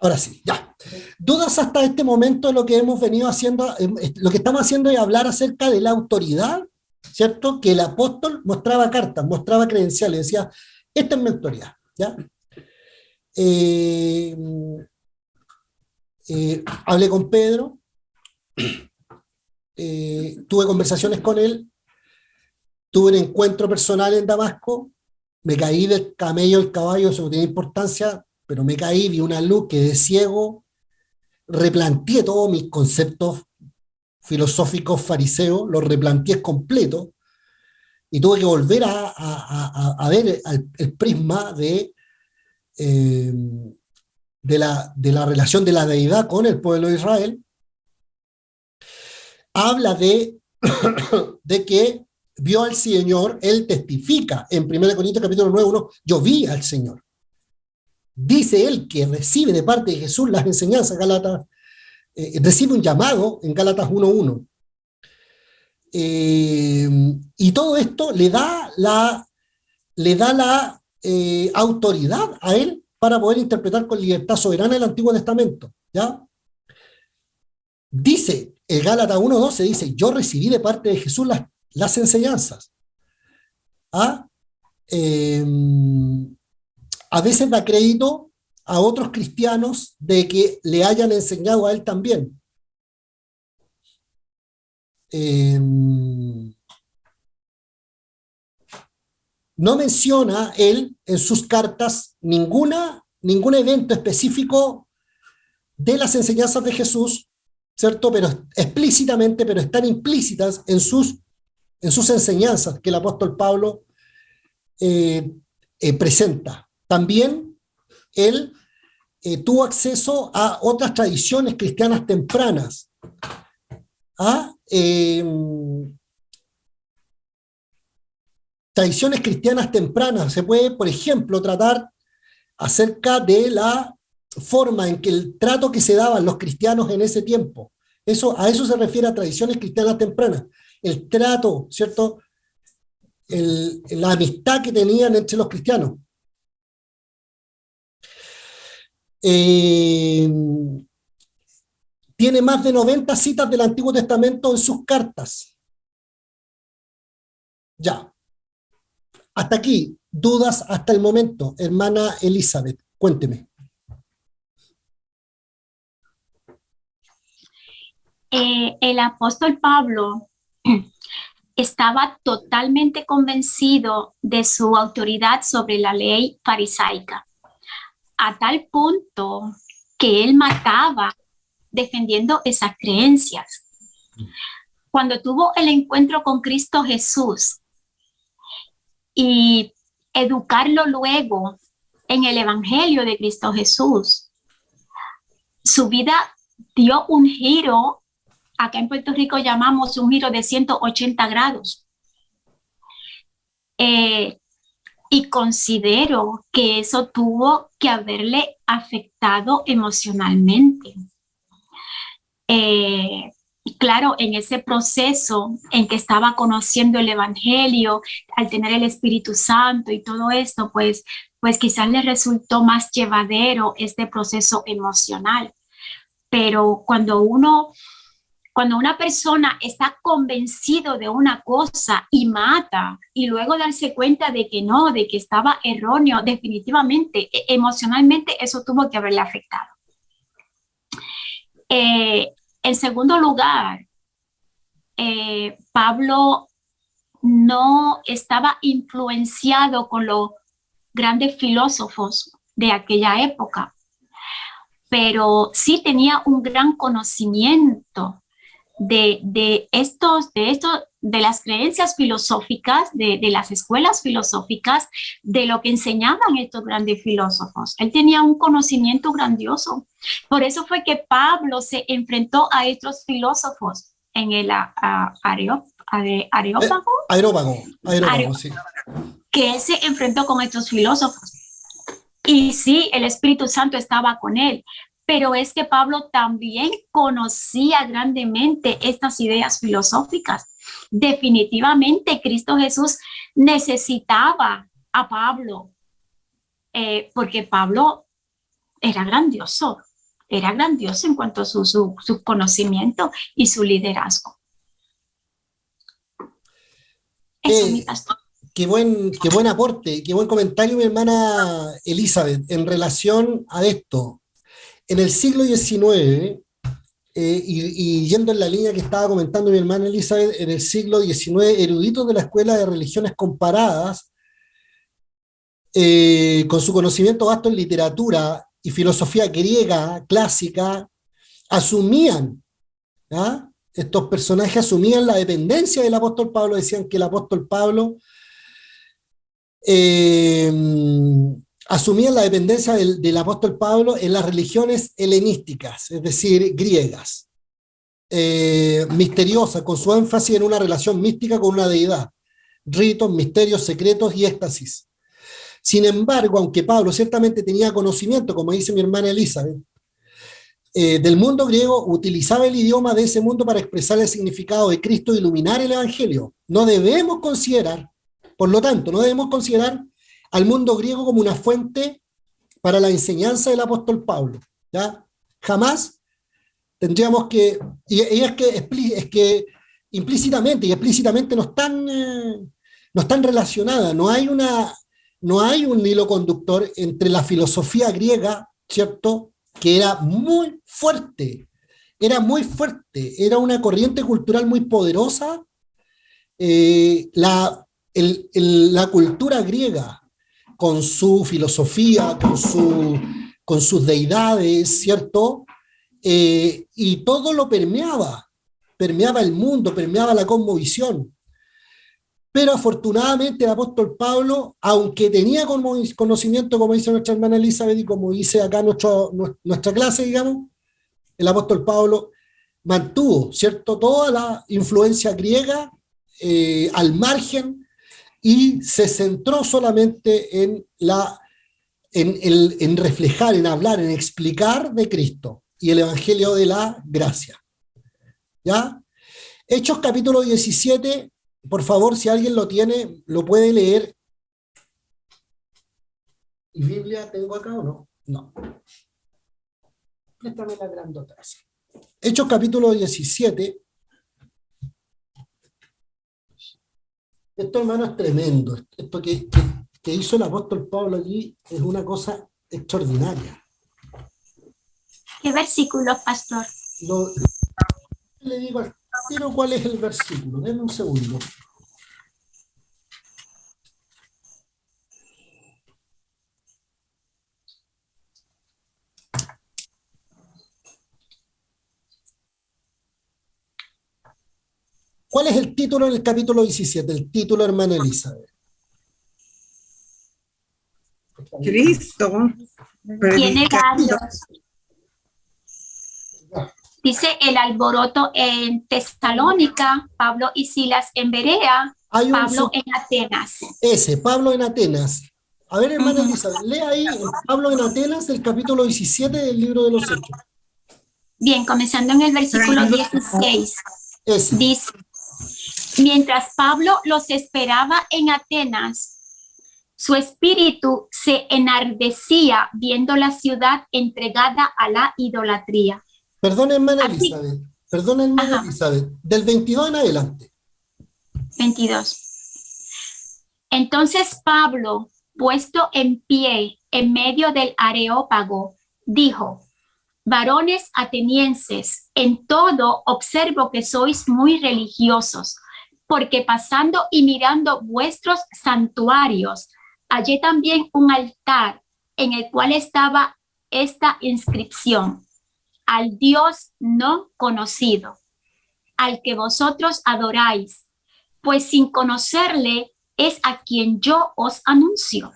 Ahora sí, ya. Dudas hasta este momento lo que hemos venido haciendo, lo que estamos haciendo es hablar acerca de la autoridad, ¿cierto? Que el apóstol mostraba cartas, mostraba credenciales, decía, esta es mi autoridad, ¿ya? Eh, Hablé con Pedro, tuve conversaciones con él, tuve un encuentro personal en Damasco, me caí del camello al caballo, eso no tiene importancia, pero me caí, vi una luz, quedé ciego, replanteé todos mis conceptos filosóficos fariseos, los replanteé completo y tuve que volver a ver el prisma eh, de la relación de la deidad con el pueblo de Israel. Habla de que vio al Señor, él testifica en 1 Corintios capítulo 9:1, yo vi al Señor. Dice él que recibe de parte de Jesús las enseñanzas, recibe un llamado en Gálatas 1:1. Y todo esto le da la autoridad a él para poder interpretar con libertad soberana el Antiguo Testamento, ¿ya? Dice, el Gálatas 1:12 dice, yo recibí de parte de Jesús las enseñanzas. ¿Ah? A veces da crédito a otros cristianos de que le hayan enseñado a él también. No menciona él en sus cartas ningún evento específico de las enseñanzas de Jesús, ¿cierto? Pero explícitamente, pero están implícitas en sus enseñanzas que el apóstol Pablo presenta. También él tuvo acceso a otras tradiciones cristianas tempranas. Tradiciones cristianas tempranas. Se puede, por ejemplo, tratar acerca de la forma en que el trato que se daban los cristianos en ese tiempo. A eso se refiere a tradiciones cristianas tempranas. El trato, ¿cierto? La amistad que tenían entre los cristianos. Tiene más de 90 citas del Antiguo Testamento en sus cartas. Ya. Hasta aquí, dudas hasta el momento. Hermana Elizabeth, cuénteme. El apóstol Pablo estaba totalmente convencido de su autoridad sobre la ley farisaica, a tal punto que él mataba defendiendo esas creencias. Cuando tuvo el encuentro con Cristo Jesús y educarlo luego en el Evangelio de Cristo Jesús, su vida dio un giro. Acá en Puerto Rico llamamos un giro de 180 grados. Y considero que eso tuvo que haberle afectado emocionalmente. Claro, en ese proceso en que estaba conociendo el Evangelio, al tener el Espíritu Santo y todo esto, pues quizás le resultó más llevadero este proceso emocional. Pero cuando una persona está convencido de una cosa y mata, y luego darse cuenta de que no, de que estaba erróneo, definitivamente, emocionalmente, eso tuvo que haberle afectado. En segundo lugar, Pablo no estaba influenciado con los grandes filósofos de aquella época, pero sí tenía un gran conocimiento de las creencias filosóficas, de las escuelas filosóficas, de lo que enseñaban estos grandes filósofos. Él tenía un conocimiento grandioso. Por eso fue que Pablo se enfrentó a estos filósofos en el Areópago, sí. Que él se enfrentó con estos filósofos. Y sí, el Espíritu Santo estaba con él, pero es que Pablo también conocía grandemente estas ideas filosóficas. Definitivamente Cristo Jesús necesitaba a Pablo, porque Pablo era grandioso, era grandioso en cuanto a su conocimiento y su liderazgo. Eso, mi pastor. Qué buen aporte, qué buen comentario, mi hermana Elizabeth, en relación a esto. En el siglo XIX, y yendo en la línea que estaba comentando mi hermana Elizabeth, en el siglo XIX, eruditos de la Escuela de Religiones Comparadas, con su conocimiento vasto en literatura y filosofía griega clásica, asumían, ¿ah? Estos personajes asumían la dependencia del apóstol Pablo, decían que el apóstol Pablo eh, asumían la dependencia del apóstol Pablo en las religiones helenísticas, es decir, griegas, misteriosas, con su énfasis en una relación mística con una deidad, ritos, misterios, secretos y éxtasis. Sin embargo, aunque Pablo ciertamente tenía conocimiento, como dice mi hermana Elizabeth, del mundo griego, utilizaba el idioma de ese mundo para expresar el significado de Cristo e iluminar el Evangelio. No debemos considerar, por lo tanto, no debemos considerar al mundo griego como una fuente para la enseñanza del apóstol Pablo, ¿ya? Jamás tendríamos que, y es que implícitamente y explícitamente no están relacionadas, no hay un hilo conductor entre la filosofía griega, ¿cierto?, que era muy fuerte, era una corriente cultural muy poderosa. La cultura griega, con su filosofía, con sus deidades, ¿cierto? Y todo lo permeaba el mundo, permeaba la cosmovisión. Pero afortunadamente el apóstol Pablo, aunque tenía conocimiento, como dice nuestra hermana Elizabeth y como dice acá nuestra clase, digamos, el apóstol Pablo mantuvo, ¿cierto?, toda la influencia griega al margen y se centró solamente en reflejar, en hablar, en explicar de Cristo y el Evangelio de la gracia. ¿Ya? Hechos capítulo 17, por favor, si alguien lo tiene, lo puede leer. ¿Y Biblia tengo acá o no? No. Préstame la grandota. Hechos capítulo 17. Esto, hermano, es tremendo. Esto que hizo el apóstol Pablo allí es una cosa extraordinaria. ¿Qué versículo, pastor? Le digo al tiro cuál es el versículo. Denme un segundo. ¿Cuál es el título en el capítulo 17? El título, hermana Elizabeth. Cristo. Tiene varios. Dice el alboroto en Tesalónica, Pablo y Silas en Berea, Pablo en Atenas. Pablo en Atenas. A ver, hermana Elizabeth, lee ahí Pablo en Atenas, el capítulo 17 del libro de los Hechos. Bien, comenzando en el versículo 16. Dice, mientras Pablo los esperaba en Atenas, su espíritu se enardecía viendo la ciudad entregada a la idolatría. Perdón, hermana Elizabeth. Perdón, hermana Elizabeth. Del 22 en adelante. 22. Entonces Pablo, puesto en pie en medio del Areópago, dijo: varones atenienses, en todo observo que sois muy religiosos, porque pasando y mirando vuestros santuarios, hallé también un altar en el cual estaba esta inscripción: al Dios no conocido, al que vosotros adoráis, pues sin conocerle es a quien yo os anuncio.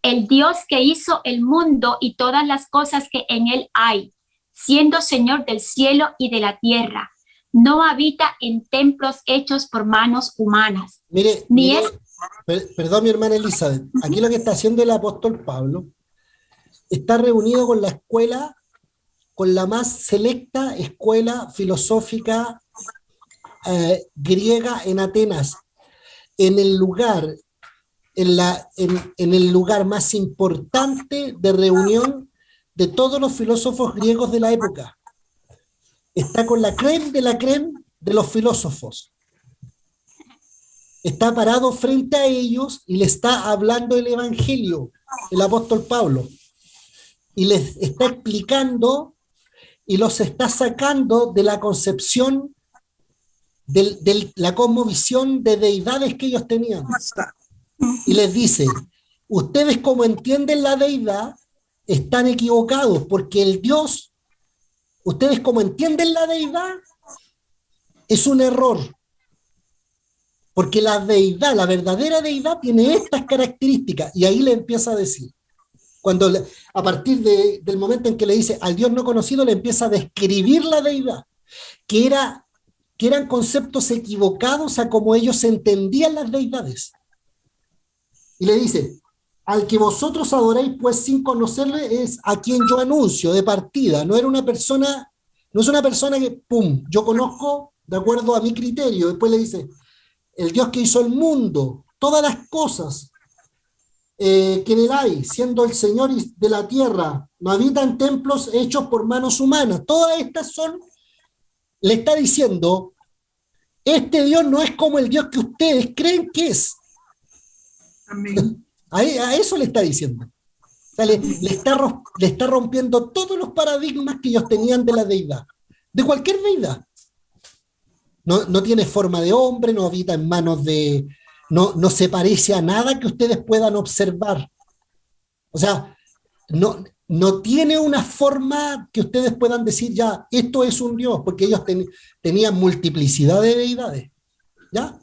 El Dios que hizo el mundo y todas las cosas que en él hay, siendo Señor del cielo y de la tierra, no habita en templos hechos por manos humanas. Perdón, mi hermana Elizabeth, aquí lo que está haciendo el apóstol Pablo está reunido con la escuela, con la más selecta escuela filosófica griega en Atenas, en el lugar más importante de reunión de todos los filósofos griegos de la época. Está con la crème de la crème de los filósofos. Está parado frente a ellos y le está hablando el Evangelio, el apóstol Pablo. Y les está explicando y los está sacando de la concepción, de la cosmovisión de deidades que ellos tenían. Y les dice, ustedes como entienden la deidad, están equivocados, porque el Dios, ustedes como entienden la deidad, es un error. Porque la deidad, la verdadera deidad, tiene estas características. Y ahí le empieza a decir. Cuando a partir del momento en que le dice al Dios no conocido, le empieza a describir la deidad, que eran conceptos equivocados a cómo ellos entendían las deidades. Y le dice, al que vosotros adoráis pues sin conocerle es a quien yo anuncio de partida. No es una persona que, pum, yo conozco de acuerdo a mi criterio. Después le dice, el Dios que hizo el mundo, todas las cosas que en él hay, siendo el Señor de la tierra, no habitan templos hechos por manos humanas. Todas estas son, le está diciendo, este Dios no es como el Dios que ustedes creen que es. Amén. A eso le está diciendo. O sea, le está rompiendo todos los paradigmas que ellos tenían de la deidad, de cualquier deidad. No tiene forma de hombre, no habita en manos de... No se parece a nada que ustedes puedan observar. O sea, no tiene una forma que ustedes puedan decir ya, esto es un Dios, porque ellos tenían multiplicidad de deidades. ¿Ya?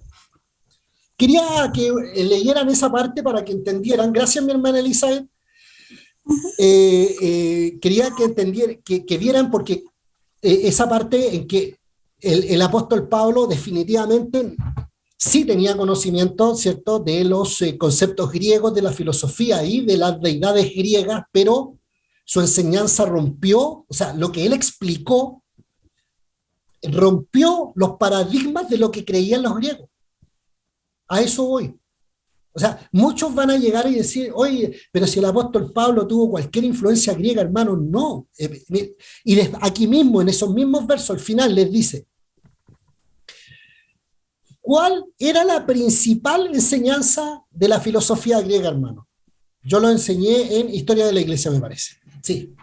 Quería que leyeran esa parte para que entendieran. Gracias, mi hermana Elizabeth. Quería que entendieran, que vieran, porque esa parte en que el apóstol Pablo definitivamente sí tenía conocimiento, ¿cierto?, de los conceptos griegos, de la filosofía y de las deidades griegas, pero su enseñanza rompió, o sea, lo que él explicó, rompió los paradigmas de lo que creían los griegos. A eso voy. O sea, muchos van a llegar y decir, oye, pero si el apóstol Pablo tuvo cualquier influencia griega, hermano, no. Y aquí mismo, en esos mismos versos, al final les dice, ¿cuál era la principal enseñanza de la filosofía griega, hermano? Yo lo enseñé en Historia de la Iglesia, me parece. Sí.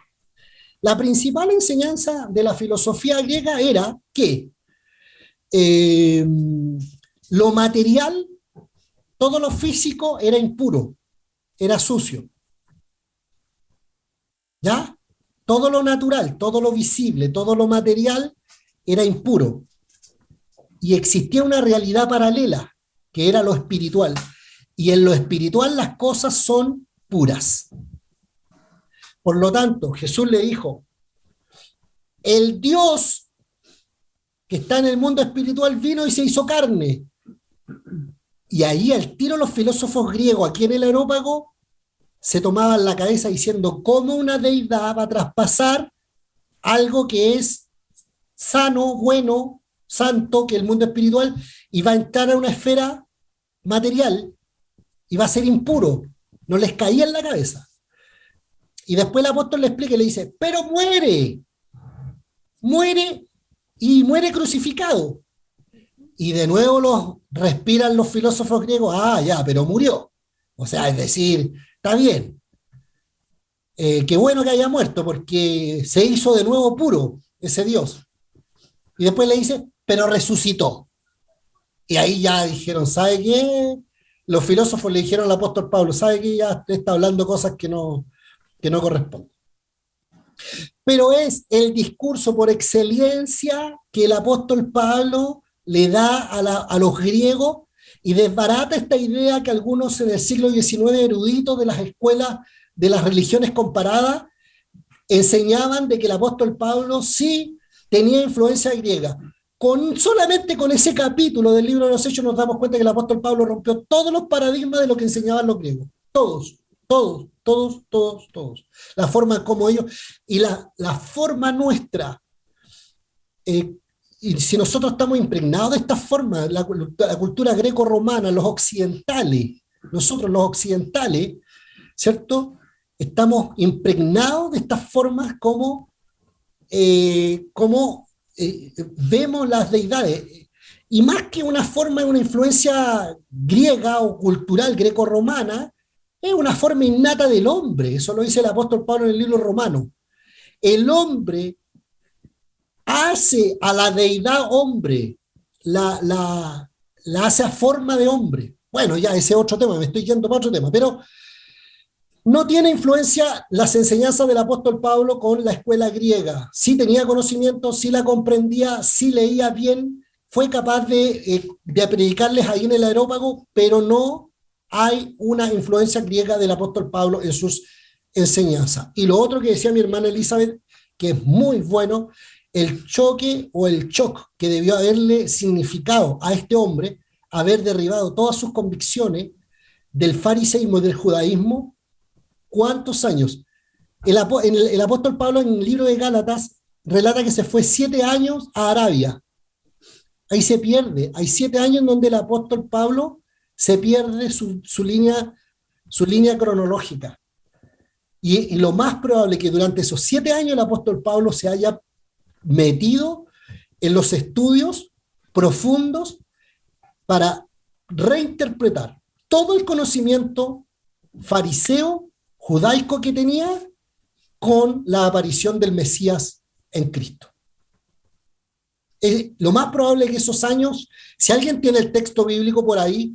La principal enseñanza de la filosofía griega era que lo material, todo lo físico era impuro, era sucio. ¿Ya? Todo lo natural, todo lo visible, todo lo material era impuro. Y existía una realidad paralela, que era lo espiritual. Y en lo espiritual las cosas son puras. Por lo tanto, Jesús le dijo, el Dios que está en el mundo espiritual vino y se hizo carne. Y ahí al tiro los filósofos griegos aquí en el Areópago se tomaban la cabeza diciendo cómo una deidad va a traspasar algo que es sano, bueno, santo, que el mundo espiritual, y va a entrar a una esfera material y va a ser impuro. No les caía en la cabeza. Y después el apóstol le explica y le dice, pero muere y muere crucificado. Y de nuevo respiran los filósofos griegos, ya, pero murió. O sea, es decir, está bien. Qué bueno que haya muerto, porque se hizo de nuevo puro ese Dios. Y después le dice, pero resucitó. Y ahí ya dijeron, ¿sabe qué? Los filósofos le dijeron al apóstol Pablo, ¿sabe qué? Ya está hablando cosas que no corresponden. Pero es el discurso por excelencia que el apóstol Pablo le da a los griegos y desbarata esta idea que algunos en el siglo XIX eruditos de las escuelas de las religiones comparadas enseñaban de que el apóstol Pablo sí tenía influencia griega. Solamente con ese capítulo del libro de los Hechos nos damos cuenta que el apóstol Pablo rompió todos los paradigmas de lo que enseñaban los griegos. Todos. La forma como ellos, y la forma nuestra, y si nosotros estamos impregnados de esta forma, la cultura greco-romana, los occidentales, nosotros los occidentales, ¿cierto? estamos impregnados de estas formas como vemos las deidades. Y más que una forma, una influencia griega o cultural greco-romana, es una forma innata del hombre. Eso lo dice el apóstol Pablo en el libro romano. El hombre hace a la deidad hombre, la hace a forma de hombre. Bueno, ya ese es otro tema, me estoy yendo para otro tema, pero no tiene influencia las enseñanzas del apóstol Pablo con la escuela griega. Sí tenía conocimiento, sí la comprendía, sí leía bien, fue capaz de predicarles ahí en el Areópago, pero no hay una influencia griega del apóstol Pablo en sus enseñanzas. Y lo otro que decía mi hermana Elizabeth, que es muy bueno, el choque o el shock que debió haberle significado a este hombre haber derribado todas sus convicciones del fariseísmo y del judaísmo. ¿Cuántos años? El apóstol Pablo en el libro de Gálatas relata que se fue 7 años a Arabia. Ahí se pierde. Hay 7 años en donde el apóstol Pablo se pierde su línea cronológica. Y lo más probable es que durante esos 7 años el apóstol Pablo se haya metido en los estudios profundos para reinterpretar todo el conocimiento fariseo, judaico que tenía con la aparición del Mesías en Cristo. Lo más probable es que esos años, si alguien tiene el texto bíblico por ahí,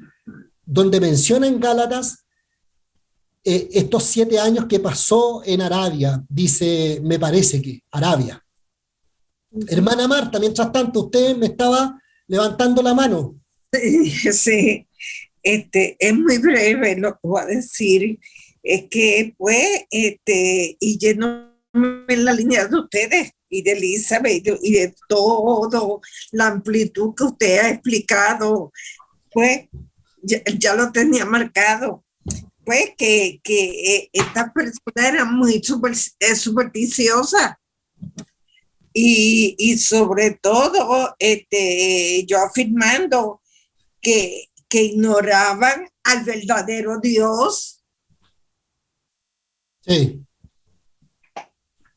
donde menciona en Gálatas estos 7 años que pasó en Arabia, dice, me parece que Arabia. Hermana Marta, mientras tanto, usted me estaba levantando la mano. Sí, es muy breve lo que voy a decir. Es que, pues, y yéndome en la línea de ustedes y de Elizabeth y de todo, la amplitud que usted ha explicado, pues, ya lo tenía marcado. Pues que esta persona era muy supersticiosa. Y sobre todo, yo afirmando que ignoraban al verdadero Dios. Sí.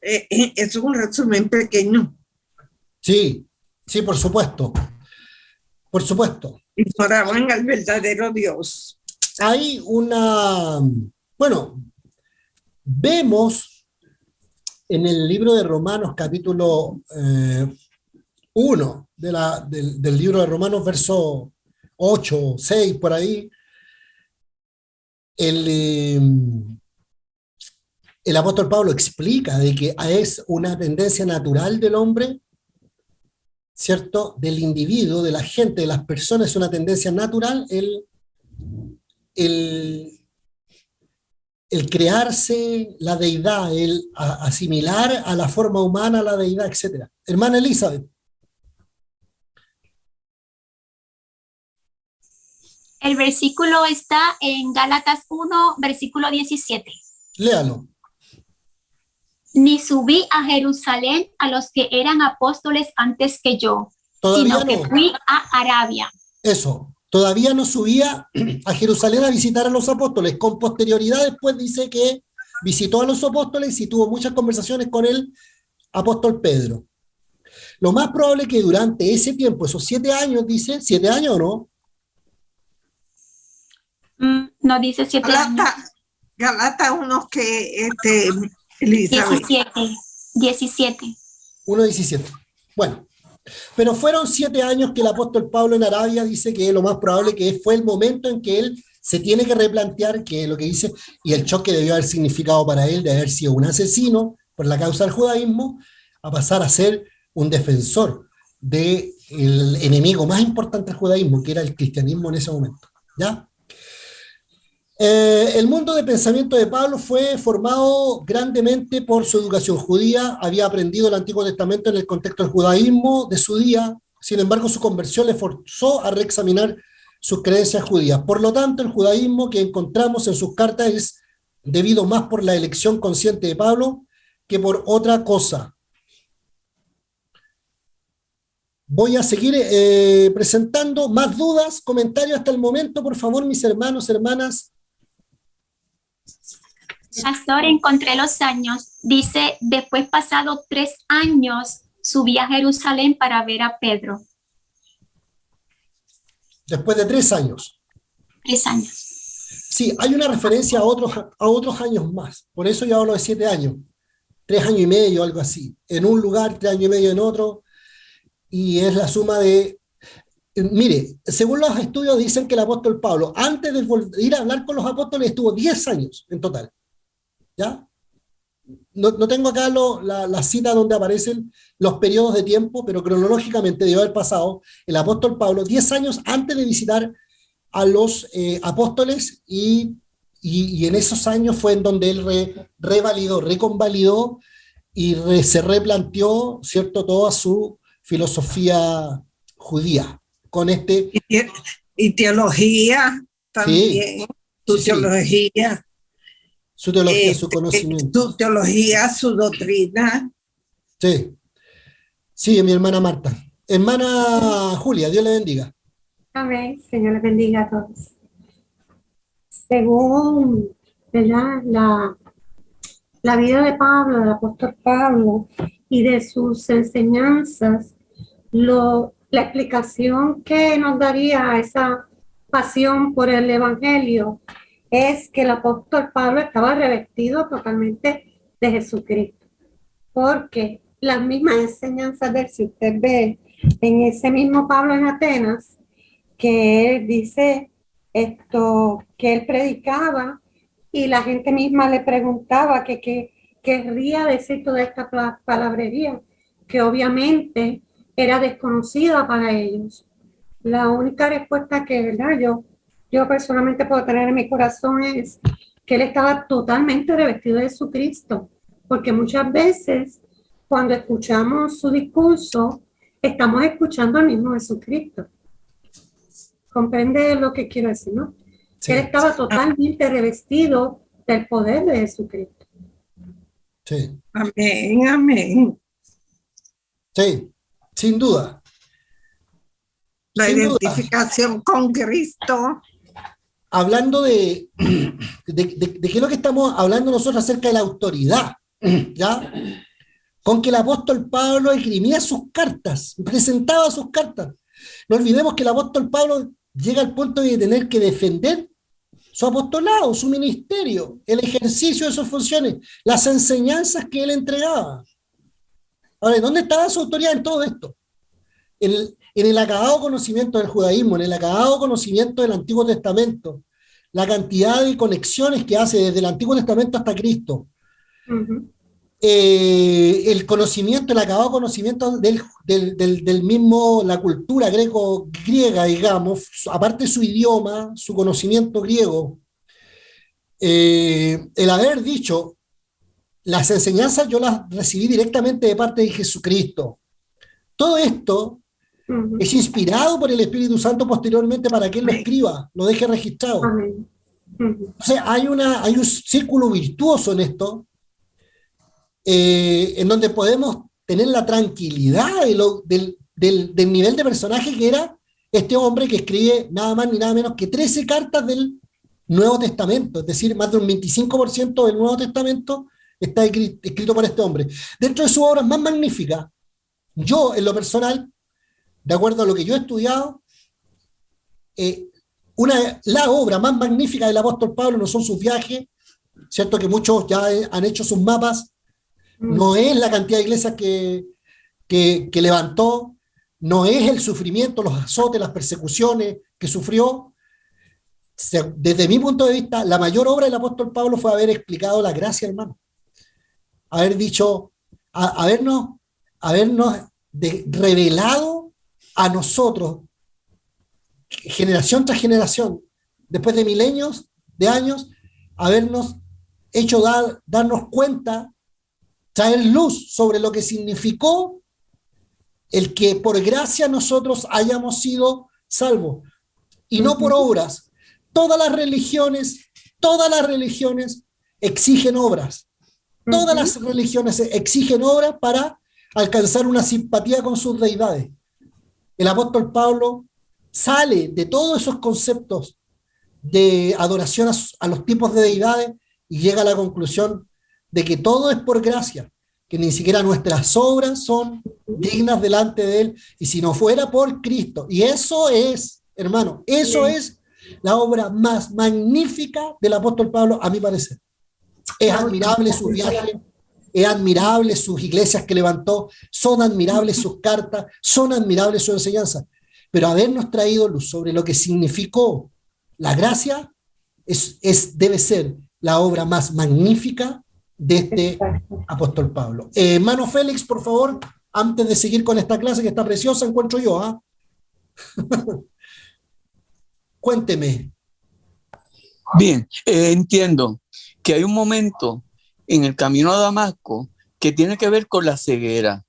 Es un resumen pequeño. Sí, sí, por supuesto. Por supuesto. Ignoraban al verdadero Dios. Hay bueno, vemos en el libro de Romanos, capítulo 1 del libro de Romanos, verso 8, 6, por ahí, el apóstol Pablo explica de que es una tendencia natural del hombre, ¿cierto? Del individuo, de la gente, de las personas, es una tendencia natural el crearse la deidad, el asimilar a la forma humana la deidad, etc. Hermana Elizabeth. El versículo está en Gálatas 1, versículo 17. Léalo. Ni subí a Jerusalén a los que eran apóstoles antes que yo, Todavía sino que no. fui a Arabia. Eso. Todavía no subía a Jerusalén a visitar a los apóstoles. Con posterioridad después dice que visitó a los apóstoles y tuvo muchas conversaciones con el apóstol Pedro. Lo más probable es que durante ese tiempo, esos 7 años, dice, 7 años o no, No dice 7 años. Galata unos que Elizabeth. 17. 1:17. Bueno, pero fueron 7 años que el apóstol Pablo en Arabia dice que lo más probable que fue el momento en que él se tiene que replantear que lo que dice, y el choque debió haber significado para él de haber sido un asesino por la causa del judaísmo, a pasar a ser un defensor del enemigo más importante del judaísmo, que era el cristianismo en ese momento. ¿Ya? El mundo de pensamiento de Pablo fue formado grandemente por su educación judía, había aprendido el Antiguo Testamento en el contexto del judaísmo de su día, sin embargo su conversión le forzó a reexaminar sus creencias judías. Por lo tanto, el judaísmo que encontramos en sus cartas es debido más por la elección consciente de Pablo que por otra cosa. Voy a seguir presentando más dudas, comentarios hasta el momento, por favor, mis hermanos, hermanas. Pastor, encontré los años. Dice, después pasado 3 años, subí a Jerusalén para ver a Pedro. Después de 3 años. 3 años. Sí, hay una referencia a otros años más. Por eso yo hablo de 7 años. 3 años y medio, algo así. En un lugar, 3 años y medio en otro. Y es la suma de... Mire, según los estudios dicen que el apóstol Pablo, antes de ir a hablar con los apóstoles, estuvo 10 años en total. ¿Ya? No tengo acá la cita donde aparecen los periodos de tiempo, pero cronológicamente debe haber pasado el apóstol Pablo 10 años antes de visitar a los apóstoles y en esos años fue en donde él reconvalidó y se replanteó, ¿cierto?, toda su filosofía judía con este... Y teología también, sí, su sí, teología. Su teología, su conocimiento. Su teología, su doctrina. Sí, sí, mi hermana Marta. Hermana Julia, Dios le bendiga. Amén, Señor les bendiga a todos. Según, ¿verdad?, la vida de Pablo, del apóstol Pablo, y de sus enseñanzas, la explicación que nos daría a esa pasión por el Evangelio es que el apóstol Pablo estaba revestido totalmente de Jesucristo, porque las mismas enseñanzas de él, si usted ve en ese mismo Pablo en Atenas, que él dice que él predicaba y la gente misma le preguntaba que querría decir toda esta palabrería, que obviamente era desconocida para ellos. La única respuesta que, ¿verdad?, yo personalmente puedo tener en mi corazón es que él estaba totalmente revestido de Jesucristo, porque muchas veces cuando escuchamos su discurso, estamos escuchando al mismo Jesucristo. ¿Comprende lo que quiero decir, no? Sí, Él estaba totalmente revestido del poder de Jesucristo. sí, Amén, amén. sí, sin duda. La Sin duda. identificación con Cristo. Hablando de qué es lo que estamos hablando nosotros acerca de la autoridad, ¿ya? Con que el apóstol Pablo escribía sus cartas, presentaba sus cartas. No olvidemos que el apóstol Pablo llega al punto de tener que defender su apostolado, su ministerio, el ejercicio de sus funciones, las enseñanzas que él entregaba. Ahora, ¿dónde estaba su autoridad en todo esto? En el acabado conocimiento del judaísmo, en el acabado conocimiento del Antiguo Testamento, la cantidad de conexiones que hace desde el Antiguo Testamento hasta Cristo, el conocimiento, el acabado conocimiento del mismo, la cultura griega, digamos, aparte de su idioma, su conocimiento griego, el haber dicho, las enseñanzas yo las recibí directamente de parte de Jesucristo. Todo esto es inspirado por el Espíritu Santo posteriormente para que él lo escriba, lo deje registrado. Entonces hay un círculo virtuoso en esto, en donde podemos tener la tranquilidad del nivel de personaje que era este hombre que escribe nada más ni nada menos que 13 cartas del Nuevo Testamento, es decir, más de un 25% del Nuevo Testamento está escrito por este hombre. Dentro de sus obras más magníficas, yo en lo personal, de acuerdo a lo que yo he estudiado, la obra más magnífica del apóstol Pablo no son sus viajes, cierto que muchos ya han hecho sus mapas, no es la cantidad de iglesias que levantó, no es el sufrimiento, los azotes, las persecuciones que sufrió. Desde mi punto de vista, la mayor obra del apóstol Pablo fue haber explicado la gracia, hermano. Haber dicho, habernos revelado a nosotros, generación tras generación, después de milenios de años, habernos hecho darnos cuenta, traer luz sobre lo que significó el que por gracia nosotros hayamos sido salvos, y no por obras. Todas las religiones exigen obras. Todas las religiones exigen obras para alcanzar una simpatía con sus deidades. El apóstol Pablo sale de todos esos conceptos de adoración a los tipos de deidades y llega a la conclusión de que todo es por gracia, que ni siquiera nuestras obras son dignas delante de Él, y si no fuera por Cristo. Y eso es, hermano, eso es la obra más magnífica del apóstol Pablo, a mi parecer. Es admirable sus viajes, es admirable sus iglesias que levantó, son admirables sus cartas, son admirables sus enseñanzas, pero habernos traído luz sobre lo que significó la gracia debe ser la obra más magnífica de este apóstol Pablo. Hermano Félix, por favor, antes de seguir con esta clase que está preciosa, encuentro yo, ¿ah? Cuénteme. Bien, entiendo que hay un momento en el camino a Damasco que tiene que ver con la ceguera.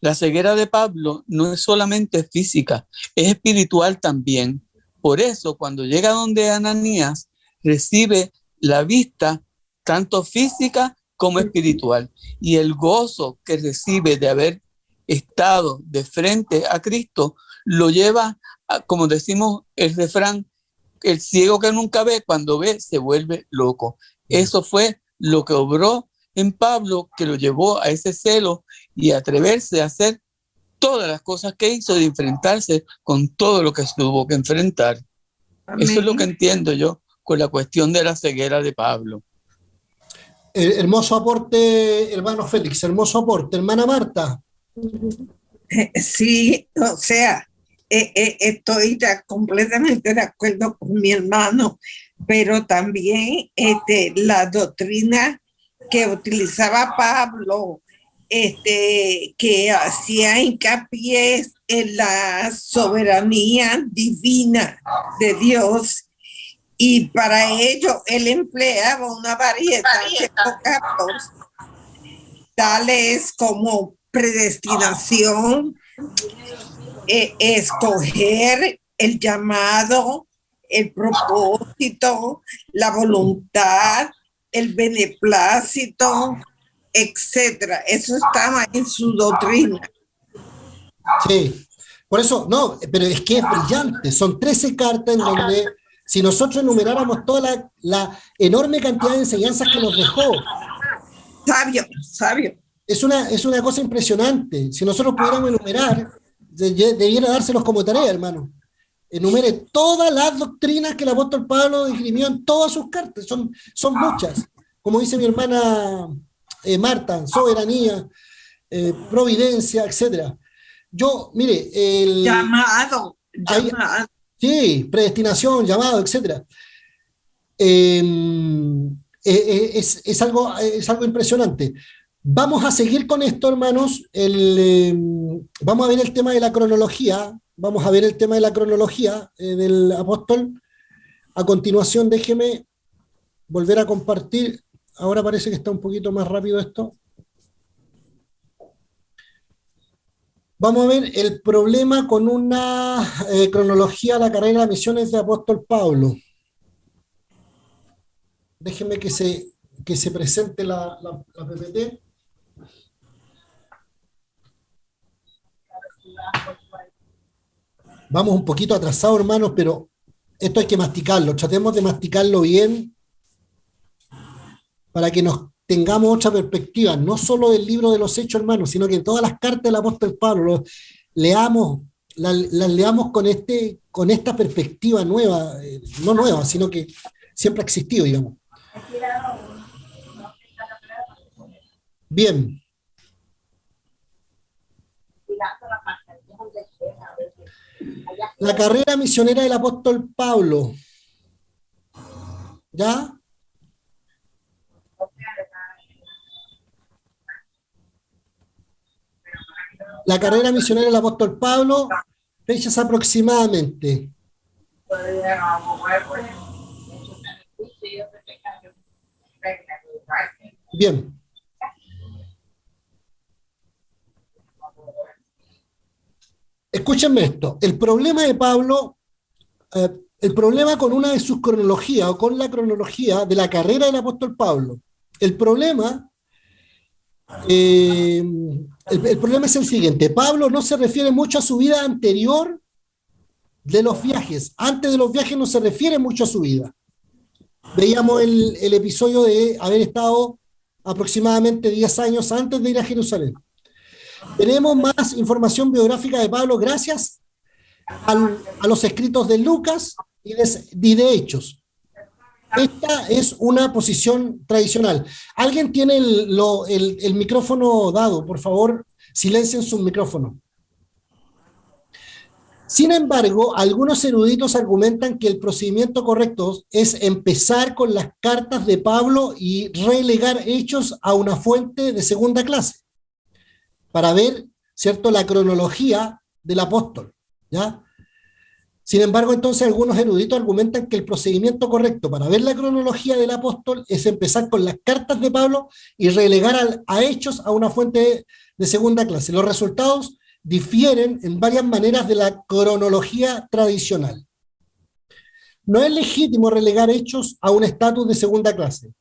La ceguera de Pablo no es solamente física, es espiritual también. Por eso, cuando llega donde Ananías, recibe la vista tanto física como espiritual. Y el gozo que recibe de haber estado de frente a Cristo lo lleva, como decimos el refrán, el ciego que nunca ve, cuando ve, se vuelve loco. Eso fue lo que obró en Pablo, que lo llevó a ese celo y a atreverse a hacer todas las cosas que hizo, de enfrentarse con todo lo que tuvo que enfrentar. Amén. Eso es lo que entiendo yo con la cuestión de la ceguera de Pablo. Hermoso aporte, hermano Félix, hermoso aporte. Hermana Marta. Sí, o sea, estoy completamente de acuerdo con mi hermano, pero también la doctrina que utilizaba Pablo, que hacía hincapié en la soberanía divina de Dios, y para ello él empleaba una variedad de vocablos, tales como predestinación, escoger, el llamado, el propósito, la voluntad, el beneplácito, etcétera. Eso estaba en su doctrina. Sí, por eso, no, pero es que es brillante. Son 13 cartas en donde, si nosotros enumeráramos toda la enorme cantidad de enseñanzas que nos dejó. Sabio. Es una cosa impresionante. Si nosotros pudiéramos enumerar, debiera dárselos como tarea, hermano. Enumere todas las doctrinas que el apóstol Pablo escribió en todas sus cartas. Son muchas. Como dice mi hermana Marta, soberanía, providencia, etc. Yo, mire, Llamado. Sí, predestinación, llamado, etc. Es algo impresionante. Vamos a seguir con esto, hermanos. Vamos a ver el tema de la cronología. Vamos a ver el tema de la cronología del apóstol. A continuación, déjeme volver a compartir. Ahora parece que está un poquito más rápido esto. Vamos a ver el problema con una cronología de la carrera de misiones de apóstol Pablo. Déjeme que se presente la PPT. Vamos un poquito atrasados, hermanos, pero esto hay que masticarlo. Tratemos de masticarlo bien para que nos tengamos otra perspectiva, no solo del libro de los Hechos, hermanos, sino que todas las cartas del apóstol Pablo las leamos con esta perspectiva nueva, no nueva, sino que siempre ha existido, digamos. Bien. La carrera misionera del apóstol Pablo. ¿Ya? La carrera misionera del apóstol Pablo, fechas aproximadamente. Bien. Escúchenme esto. El problema de Pablo, el problema con una de sus cronologías, o con la cronología de la carrera del apóstol Pablo, el problema es el siguiente. Pablo no se refiere mucho a su vida anterior de los viajes. Antes de los viajes no se refiere mucho a su vida. veíamos el episodio de haber estado aproximadamente 10 años antes de ir a Jerusalén. Tenemos más información biográfica de Pablo gracias a los escritos de Lucas y de Hechos. Esta es una posición tradicional. ¿Alguien tiene el micrófono dado? Por favor, silencien su micrófono. Sin embargo, algunos eruditos argumentan que el procedimiento correcto es empezar con las cartas de Pablo y relegar Hechos a una fuente de segunda clase para ver, ¿cierto?, la cronología del apóstol, ¿ya? Sin embargo, entonces algunos eruditos argumentan que el procedimiento correcto para ver la cronología del apóstol es empezar con las cartas de Pablo y relegar a Hechos a una fuente de segunda clase. Los resultados difieren en varias maneras de la cronología tradicional. No es legítimo relegar Hechos a un estatus de segunda clase.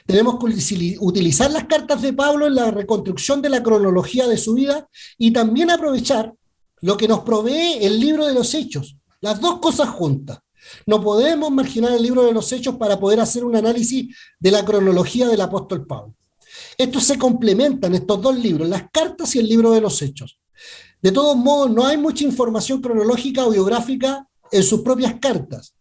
Tenemos que utilizar las cartas de Pablo en la reconstrucción de la cronología de su vida y también aprovechar lo que nos provee el libro de los Hechos. Las dos cosas juntas. No podemos marginar el libro de los Hechos para poder hacer un análisis de la cronología del apóstol Pablo. Estos se complementan, estos dos libros, las cartas y el libro de los Hechos. De todos modos, no hay mucha información cronológica o biográfica en sus propias cartas.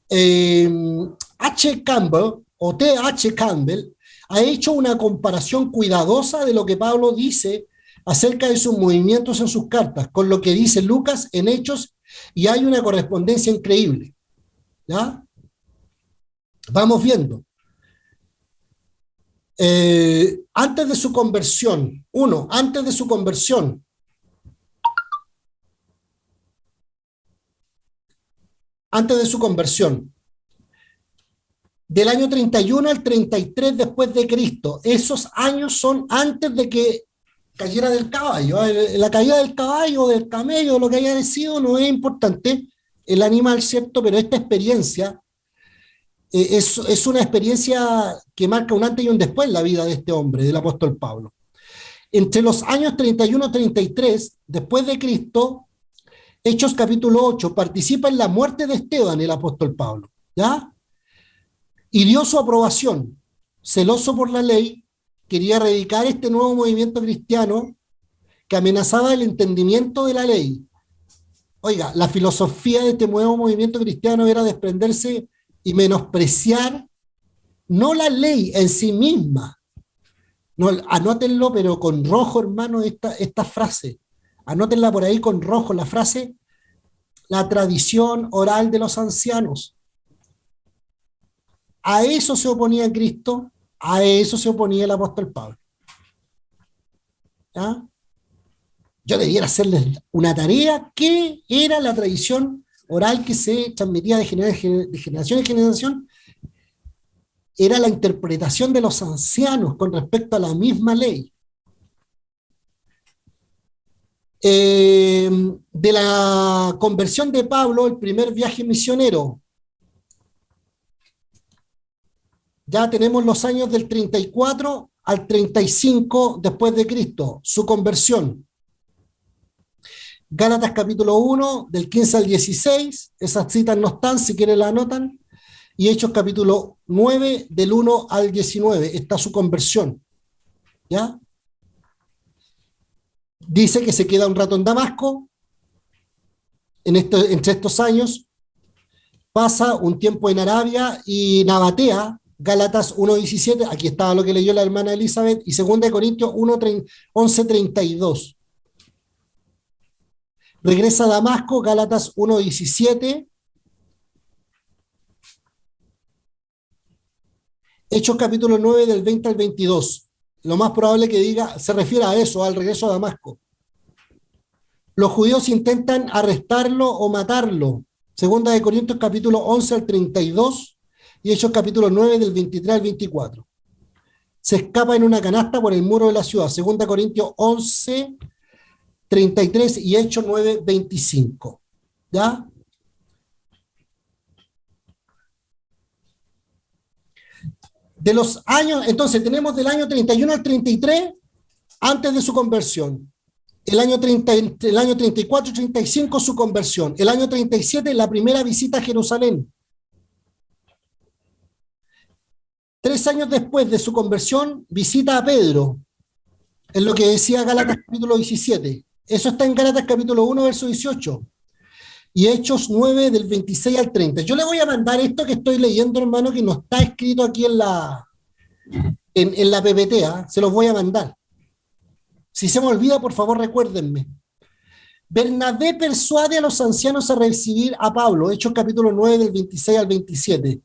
H. Campbell, o T.H. Campbell, ha hecho una comparación cuidadosa de lo que Pablo dice acerca de sus movimientos en sus cartas, con lo que dice Lucas en Hechos, y hay una correspondencia increíble. ¿Ya? Vamos viendo. Antes de su conversión, antes de su conversión, del año 31 al 33 después de Cristo. Esos años son antes de que cayera del caballo. La caída del caballo, del camello, lo que haya sido, no es importante, el animal, ¿cierto? Pero esta experiencia es una experiencia que marca un antes y un después en la vida de este hombre, del apóstol Pablo. Entre los años 31 y 33 después de Cristo, Hechos capítulo 8, participa en la muerte de Esteban, el apóstol Pablo, ¿ya? Y dio su aprobación. Celoso por la ley, quería erradicar este nuevo movimiento cristiano que amenazaba el entendimiento de la ley. Oiga, la filosofía de este nuevo movimiento cristiano era desprenderse y menospreciar no la ley en sí misma. No, anótenlo, pero con rojo, hermano, esta frase. Anótenla por ahí con rojo, la frase, la tradición oral de los ancianos. A eso se oponía Cristo, a eso se oponía el apóstol Pablo. ¿Ya? Yo debiera hacerles una tarea, ¿qué era la tradición oral que se transmitía de generación en generación? Era la interpretación de los ancianos con respecto a la misma ley. De la conversión de Pablo, el primer viaje misionero. Ya tenemos los años del 34 al 35 después de Cristo, su conversión. Gálatas capítulo 1, del 15 al 16, esas citas no están, si quieren la anotan. Y Hechos capítulo 9, del 1 al 19, está su conversión. ¿Ya? Dice que se queda un rato en Damasco, entre estos años, pasa un tiempo en Arabia y Nabatea, Gálatas 1:17, aquí estaba lo que leyó la hermana Elizabeth, y 2 Corintios 11:32. Regresa a Damasco, Gálatas 1:17. Hechos capítulo 9, del 20 al 22. Lo más probable que diga, se refiere a eso, al regreso a Damasco. Los judíos intentan arrestarlo o matarlo. 2 Corintios capítulo 11 al 32 y Hechos capítulo 9 del 23 al 24. Se escapa en una canasta por el muro de la ciudad. 2 Corintios 11, 33 y Hechos 9, 25. ¿Ya? De los años, entonces tenemos del año 31 al 33 antes de su conversión. El año 34 y 35 su conversión. El año 37 la primera visita a Jerusalén. 3 años después de su conversión, visita a Pedro, es lo que decía Gálatas capítulo 17. Eso está en Gálatas capítulo 1, verso 18. Y Hechos 9, del 26 al 30. Yo le voy a mandar esto que estoy leyendo, hermano, que no está escrito aquí en la PPT, ¿eh? Se los voy a mandar. Si se me olvida, por favor, recuérdenme. Bernabé persuade a los ancianos a recibir a Pablo, Hechos capítulo 9, del 26 al 27.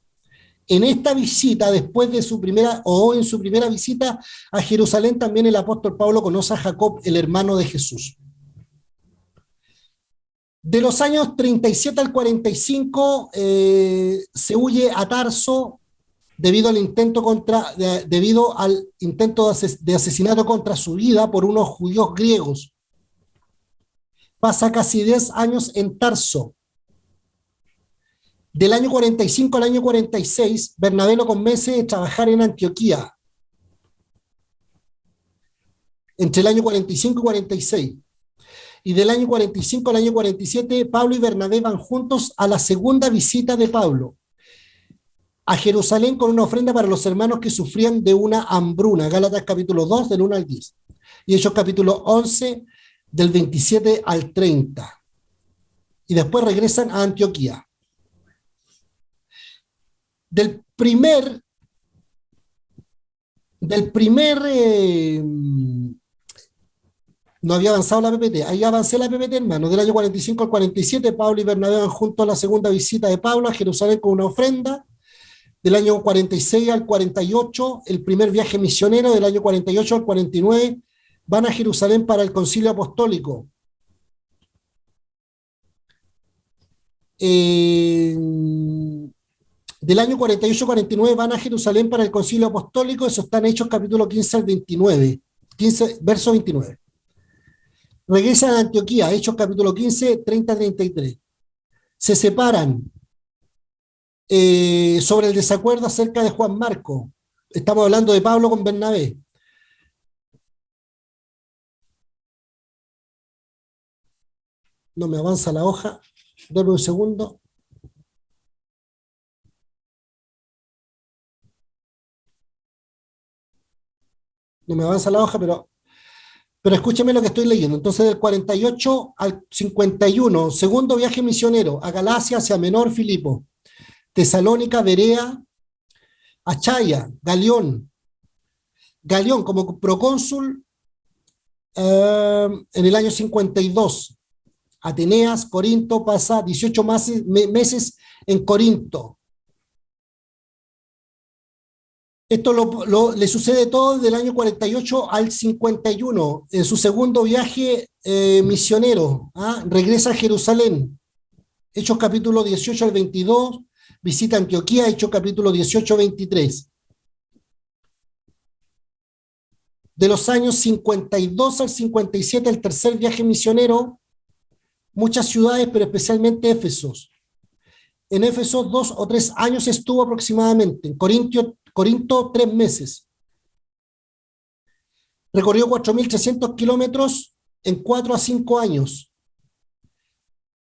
En esta visita, después de su primera, o en su primera visita a Jerusalén, también el apóstol Pablo conoce a Jacob, el hermano de Jesús. De los años 37 al 45 se huye a Tarso debido al intento de asesinato contra su vida por unos judíos griegos. Pasa casi 10 años en Tarso. Del año 45 al año 46, Bernabé lo convence de trabajar en Antioquía. Entre el año 45 y 46. Y del año 45 al año 47, Pablo y Bernabé van juntos a la segunda visita de Pablo a Jerusalén con una ofrenda para los hermanos que sufrían de una hambruna. Gálatas capítulo 2, del 1 al 10. Y Hechos capítulo 11, del 27 al 30. Y después regresan a Antioquía. No había avanzado la PPT, ahí avancé la PPT, hermano. Del año 45 al 47, Pablo y Bernabé van juntos a la segunda visita de Pablo a Jerusalén con una ofrenda. Del año 46 al 48, el primer viaje misionero. Del año 48 al 49, van a Jerusalén para el concilio apostólico. Del año 48 al 49 van a Jerusalén para el concilio apostólico. Eso está en Hechos capítulo 15 al 29, 15, verso 29. Regresan a Antioquía, Hechos capítulo 15, 30 a 33. Se separan sobre el desacuerdo acerca de Juan Marco. Estamos hablando de Pablo con Bernabé. No me avanza la hoja. Dame un segundo. No me avanza la hoja, pero escúcheme lo que estoy leyendo. Entonces, del 48 al 51, segundo viaje misionero a Galacia, Asia Menor, Filipo, Tesalónica, Berea, Achaya, Galión como procónsul en el año 52. Ateneas, Corinto, pasa 18 meses en Corinto. Esto le sucede todo del año 48 al 51. En su segundo viaje misionero, regresa a Jerusalén. Hechos capítulo 18 al 22, visita Antioquía, Hechos capítulo 18 al 23. De los años 52 al 57, el tercer viaje misionero, muchas ciudades, pero especialmente Éfeso. En Éfeso 2 o 3 años estuvo aproximadamente. En Corinto 3 meses. Recorrió 4.300 kilómetros en 4 a 5 años.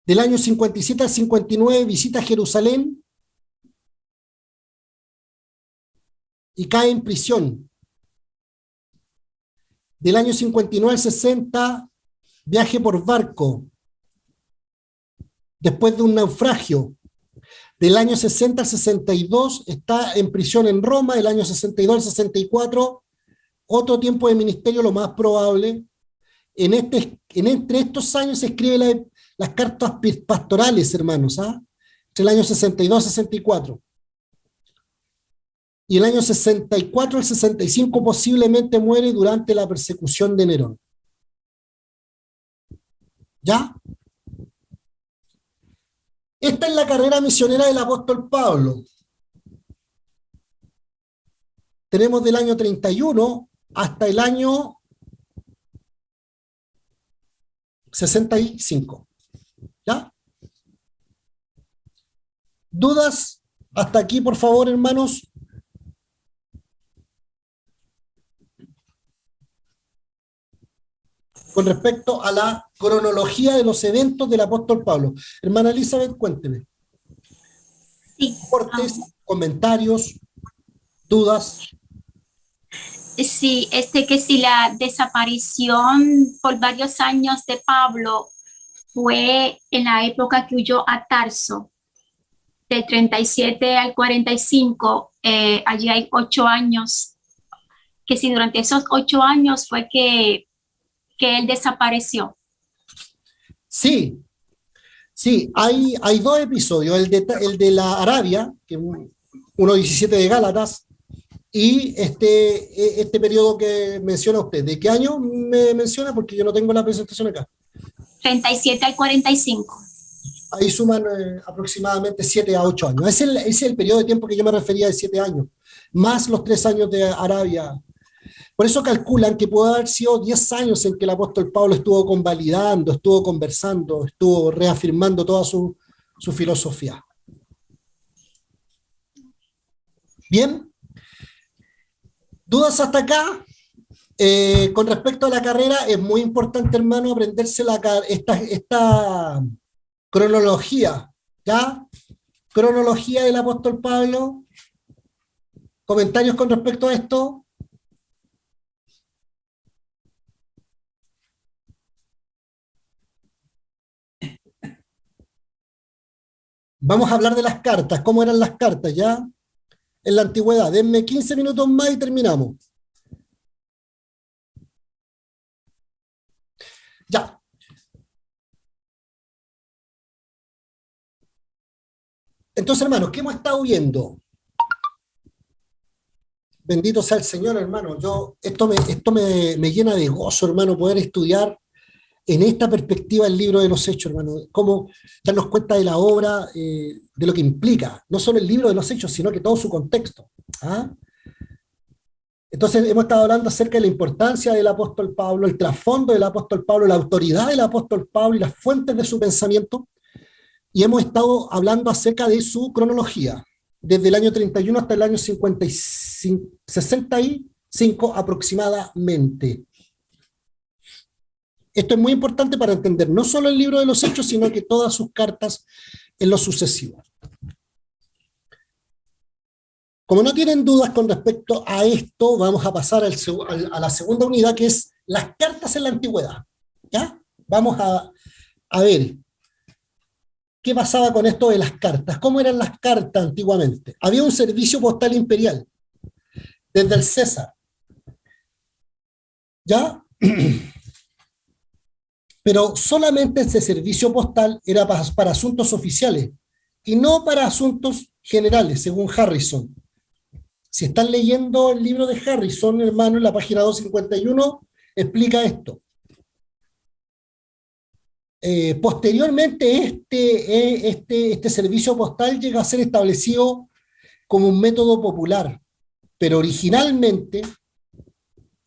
Del año 57 al 59 visita Jerusalén y cae en prisión. Del año 59 al 60, viaje por barco, después de un naufragio. Del año 60 al 62 está en prisión en Roma. Del año 62 al 64, otro tiempo de ministerio, lo más probable. Entre estos años se escribe las cartas pastorales, hermanos, entre el año 62 al 64. Y el año 64 al 65 posiblemente muere durante la persecución de Nerón. ¿Ya? Esta es la carrera misionera del apóstol Pablo. Tenemos del año 31 hasta el año 65. ¿Ya? ¿Dudas? Hasta aquí, por favor, hermanos. Con respecto a la cronología de los eventos del apóstol Pablo. Hermana Elizabeth, cuénteme. Sí. Aportes, comentarios. dudas. Sí, que si la desaparición por varios años de Pablo fue en la época que huyó a Tarso, de 37 al 45, allí hay 8 años, que si durante esos 8 años fue que él desapareció. Sí, sí, hay dos episodios, el de la Arabia, que es 1.17 de Gálatas, y este periodo que menciona usted. ¿De qué año me menciona? Porque yo no tengo la presentación acá. 37 al 45. Ahí suman aproximadamente 7 a 8 años. Ese es el periodo de tiempo que yo me refería de 7 años, más los 3 años de Arabia. Por eso calculan que puede haber sido 10 años en que el apóstol Pablo estuvo convalidando, estuvo conversando, estuvo reafirmando toda su filosofía. Bien. ¿Dudas hasta acá? Con respecto a la carrera, es muy importante, hermano, aprenderse esta cronología, ¿ya? Cronología del apóstol Pablo. ¿Comentarios con respecto a esto? Vamos a hablar de las cartas, cómo eran las cartas, ¿ya? En la antigüedad. Denme 15 minutos más y terminamos. Ya. Entonces, hermanos, ¿qué hemos estado viendo? Bendito sea el Señor, hermano. Esto me llena de gozo, hermano, poder estudiar en esta perspectiva el libro de los Hechos, hermano. Cómo darnos cuenta de la obra, de lo que implica, no solo el libro de los Hechos, sino que todo su contexto. ¿Ah? Entonces, hemos estado hablando acerca de la importancia del apóstol Pablo, el trasfondo del apóstol Pablo, la autoridad del apóstol Pablo y las fuentes de su pensamiento. Y hemos estado hablando acerca de su cronología, desde el año 31 hasta el año 65 aproximadamente. Esto es muy importante para entender no solo el libro de los Hechos, sino que todas sus cartas en lo sucesivo. Como no tienen dudas con respecto a esto, vamos a pasar a la segunda unidad, que es las cartas en la antigüedad. ¿Ya? Vamos a ver qué pasaba con esto de las cartas. ¿Cómo eran las cartas antiguamente? Había un servicio postal imperial, desde el César. ¿Ya? Pero solamente ese servicio postal era para asuntos oficiales y no para asuntos generales, según Harrison. Si están leyendo el libro de Harrison, hermano, en la página 251, explica esto. Posteriormente, este servicio postal llega a ser establecido como un método popular, pero originalmente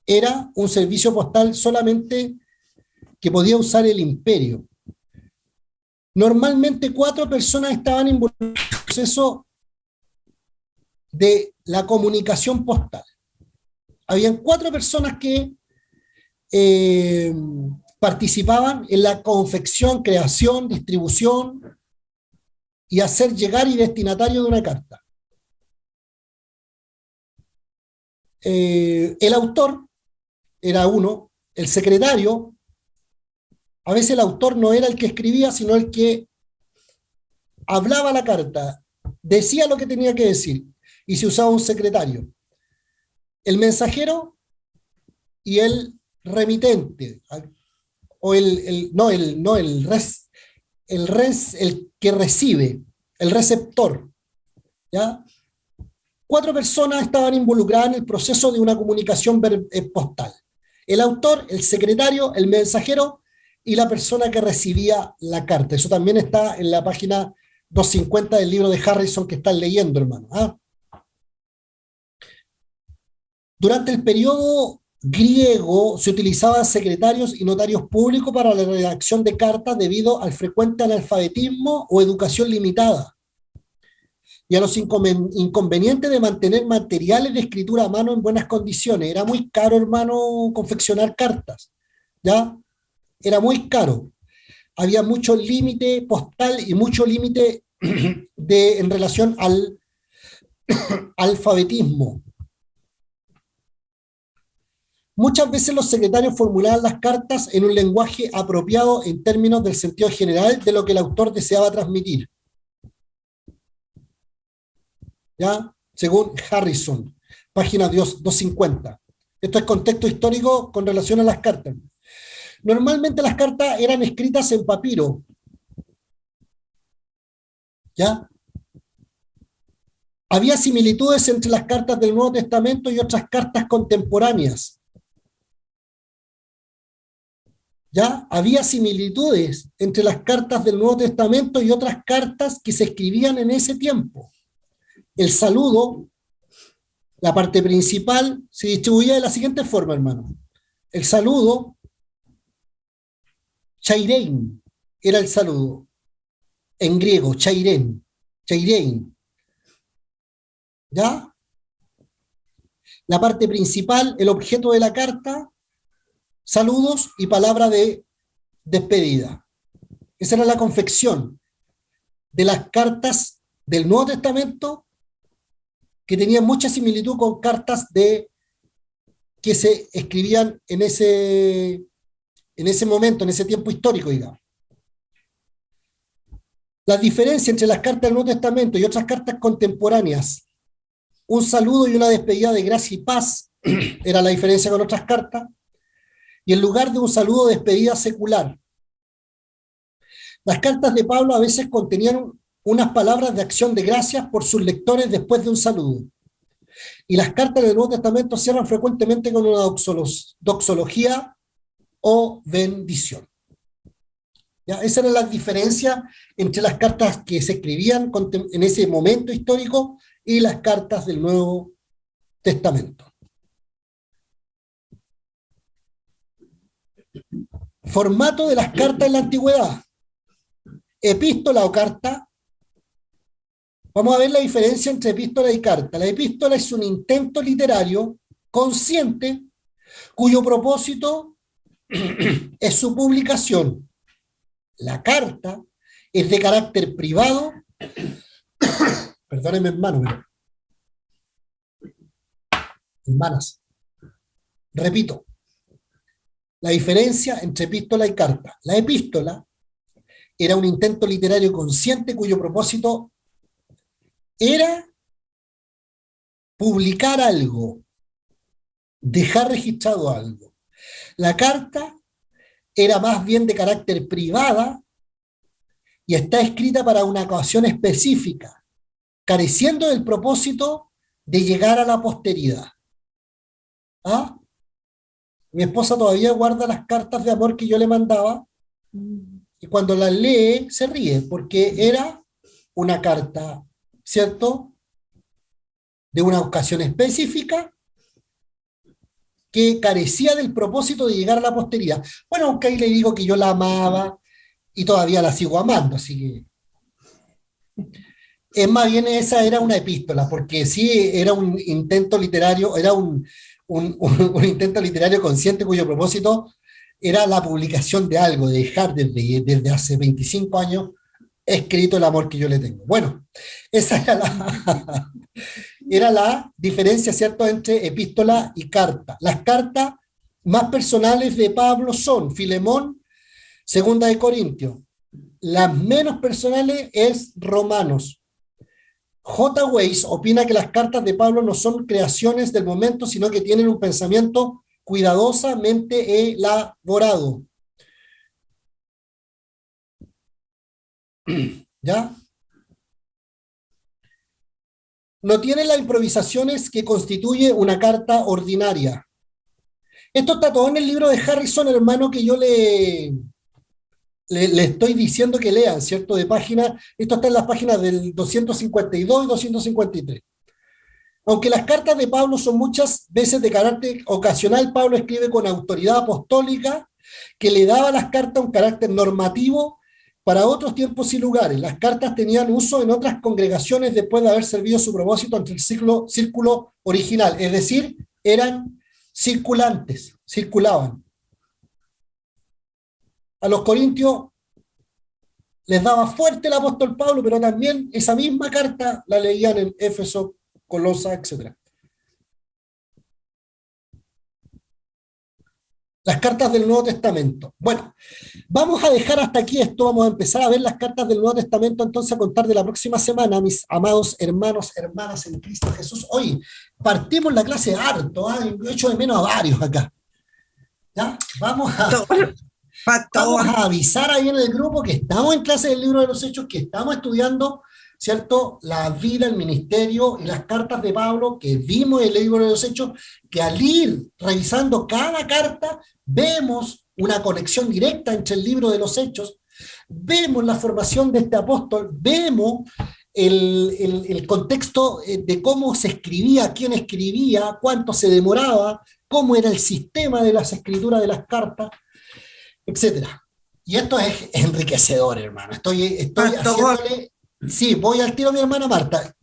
era un servicio postal solamente que podía usar el imperio. Normalmente 4 personas estaban involucradas en el proceso de la comunicación postal. Habían 4 personas que participaban en la confección, creación, distribución y hacer llegar y destinatario de una carta. El autor era uno, el secretario. A veces el autor no era el que escribía, sino el que hablaba la carta, decía lo que tenía que decir, y se usaba un secretario. El mensajero y el remitente, o el que recibe, el receptor. ¿Ya? 4 personas estaban involucradas en el proceso de una comunicación postal. El autor, el secretario, el mensajero y la persona que recibía la carta. Eso también está en la página 250 del libro de Harrison que están leyendo, hermano. ¿Ah? Durante el periodo griego se utilizaban secretarios y notarios públicos para la redacción de cartas debido al frecuente analfabetismo o educación limitada y a los inconvenientes de mantener materiales de escritura a mano en buenas condiciones. Era muy caro, hermano, confeccionar cartas, ¿ya? Era muy caro. Había mucho límite postal y mucho límite en relación al alfabetismo. Muchas veces los secretarios formulaban las cartas en un lenguaje apropiado en términos del sentido general de lo que el autor deseaba transmitir. ¿Ya? Según Harrison, página 250. Esto es contexto histórico con relación a las cartas. Normalmente las cartas eran escritas en papiro. ¿Ya? Había similitudes entre las cartas del Nuevo Testamento y otras cartas contemporáneas. ¿Ya? Había similitudes entre las cartas del Nuevo Testamento y otras cartas que se escribían en ese tiempo. El saludo, la parte principal, se distribuía de la siguiente forma, hermano. El saludo, chairein, era el saludo. En griego, chairein. ¿Ya? La parte principal, el objeto de la carta, saludos y palabra de despedida. Esa era la confección de las cartas del Nuevo Testamento, que tenían mucha similitud con cartas que se escribían en ese momento, en ese tiempo histórico, digamos. La diferencia entre las cartas del Nuevo Testamento y otras cartas contemporáneas, un saludo y una despedida de gracia y paz, era la diferencia con otras cartas, y en lugar de un saludo, despedida secular. Las cartas de Pablo a veces contenían unas palabras de acción de gracias por sus lectores después de un saludo. Y las cartas del Nuevo Testamento cierran frecuentemente con una doxología o bendición. ¿Ya? Esa era la diferencia entre las cartas que se escribían en ese momento histórico y las cartas del Nuevo Testamento. Formato de las cartas en la antigüedad. Epístola o carta. Vamos a ver la diferencia entre epístola y carta. La epístola es un intento literario consciente cuyo propósito es su publicación. La carta es de carácter privado. Perdónenme, hermano, hermanas. Repito, la diferencia entre epístola y carta. La epístola era un intento literario consciente cuyo propósito era publicar algo, dejar registrado algo. La carta era más bien de carácter privada y está escrita para una ocasión específica, careciendo del propósito de llegar a la posteridad. ¿Ah? Mi esposa todavía guarda las cartas de amor que yo le mandaba y cuando las lee se ríe porque era una carta, ¿cierto?, de una ocasión específica que carecía del propósito de llegar a la posteridad. Bueno, aunque ahí le digo que yo la amaba y todavía la sigo amando, así que es más bien esa era una epístola, porque sí era un intento literario, era un intento literario consciente cuyo propósito era la publicación de algo, de dejar desde hace 25 años escrito el amor que yo le tengo. Bueno, esa era la diferencia, ¿cierto?, entre epístola y carta. Las cartas más personales de Pablo son Filemón, Segunda de Corintios. Las menos personales es Romanos. J. Weiss opina que las cartas de Pablo no son creaciones del momento, sino que tienen un pensamiento cuidadosamente elaborado. ¿Ya? No tiene las improvisaciones que constituye una carta ordinaria. Esto está todo en el libro de Harrison, hermano, que yo le estoy diciendo que lean, ¿cierto? De página, esto está en las páginas del 252 y 253. Aunque las cartas de Pablo son muchas veces de carácter ocasional, Pablo escribe con autoridad apostólica que le daba a las cartas un carácter normativo para otros tiempos y lugares. Las cartas tenían uso en otras congregaciones después de haber servido su propósito ante el círculo original, es decir, eran circulantes, circulaban. A los corintios les daba fuerte el apóstol Pablo, pero también esa misma carta la leían en Éfeso, Colosa, etc. Las cartas del Nuevo Testamento. Bueno, vamos a dejar hasta aquí esto, vamos a empezar a ver las cartas del Nuevo Testamento entonces a contar de la próxima semana, mis amados hermanos, hermanas en Cristo Jesús. Hoy partimos la clase harto, yo echo de menos a varios acá. ¿Ya? Vamos a avisar ahí en el grupo que estamos en clase del libro de los Hechos, que estamos estudiando, ¿cierto?, la vida, el ministerio y las cartas de Pablo, que vimos en el libro de los Hechos, que al ir revisando cada carta, vemos una conexión directa entre el libro de los Hechos, vemos la formación de este apóstol, vemos el contexto de cómo se escribía, quién escribía, cuánto se demoraba, cómo era el sistema de las escrituras de las cartas, etcétera. Y esto es enriquecedor, hermano. Estoy haciéndole... Sí, voy al tiro a mi hermana Marta.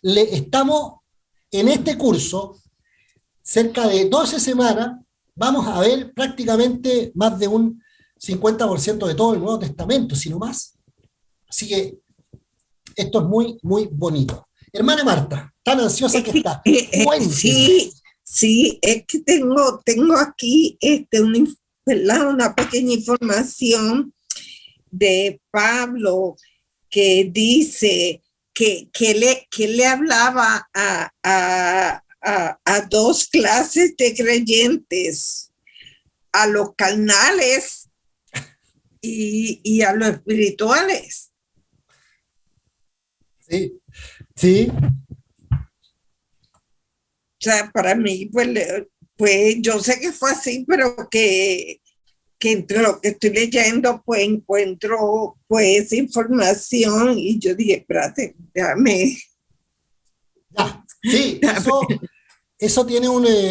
Estamos en este curso, cerca de 12 semanas, vamos a ver prácticamente más de un 50% de todo el Nuevo Testamento, si no más. Así que esto es muy, muy bonito. Hermana Marta, tan ansiosa que está. Sí, es que tengo aquí una pequeña información de Pablo que dice que le hablaba a dos clases de creyentes, a los carnales y a los espirituales. Sí, sí. O sea, para mí, pues yo sé que fue así, pero que entre lo que estoy leyendo, pues encuentro pues información y yo dije, espérate, déjame. Sí, eso tiene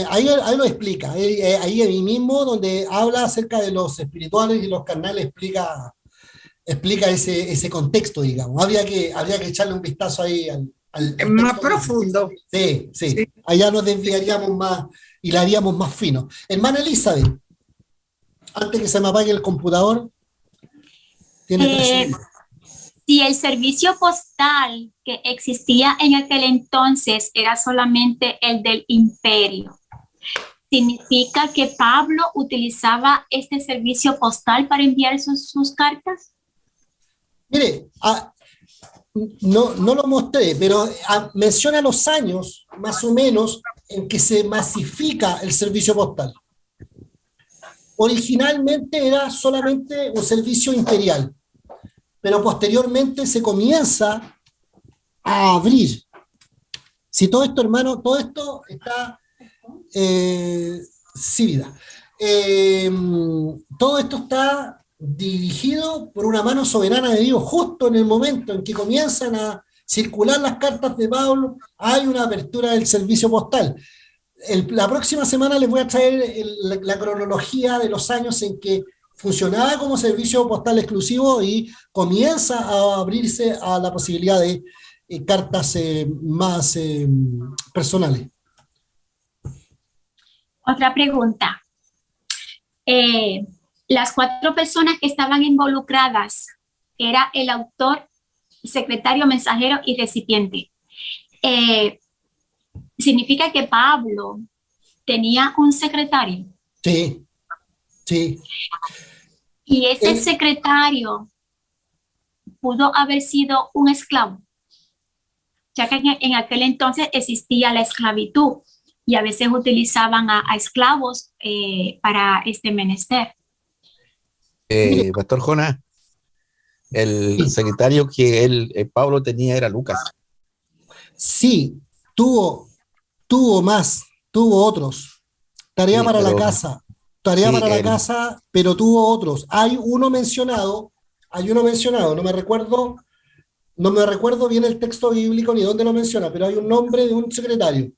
ahí lo explica, ahí mismo donde habla acerca de los espirituales y los carnales, explica ese contexto, digamos. Habría que echarle un vistazo ahí al más profundo. Sí, allá nos desviaríamos más y la haríamos más fino. Hermana Elizabeth, antes que se me apague el computador, tiene 3 segundos. Si el servicio postal que existía en aquel entonces era solamente el del imperio, ¿significa que Pablo utilizaba este servicio postal para enviar sus cartas? Mire, no lo mostré, pero menciona los años, más o menos, en que se masifica el servicio postal. Originalmente era solamente un servicio imperial, pero posteriormente se comienza a abrir. Si todo esto, hermano, todo esto está... sí, vida. Todo esto está dirigido por una mano soberana de Dios. Justo en el momento en que comienzan a circular las cartas de Pablo, hay una apertura del servicio postal. La próxima semana les voy a traer la cronología de los años en que funcionaba como servicio postal exclusivo y comienza a abrirse a la posibilidad de cartas más personales. Otra pregunta. Las 4 personas que estaban involucradas era el autor, secretario, mensajero y recipiente. ¿Significa que Pablo tenía un secretario? Sí. Y ese secretario pudo haber sido un esclavo, ya que en aquel entonces existía la esclavitud y a veces utilizaban a esclavos para este menester. Pastor Jonás, el secretario que Pablo tenía era Lucas. Sí, tuvo otros. Tarea para la casa, pero tuvo otros. Hay uno mencionado, no me recuerdo bien el texto bíblico ni dónde lo menciona, pero hay un nombre de un secretario.